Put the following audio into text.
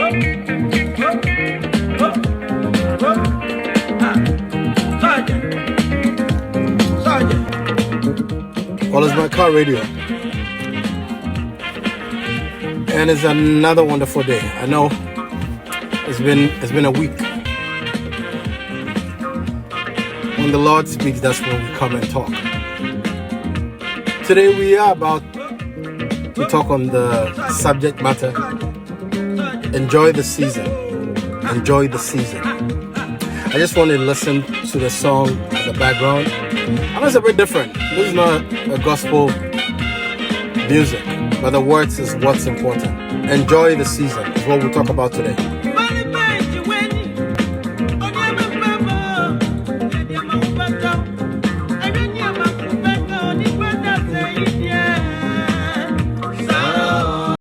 Well, it's my car radio. And it's another wonderful day. I know it's been a week. When the Lord speaks, that's when we come and talk. Today we are about to talk on the subject matter, enjoy the season. Enjoy the season. I just want to listen to the song in the background. I know it's a bit different. This is not a gospel music, but the words is what's important. Enjoy the season is what we'll talk about today.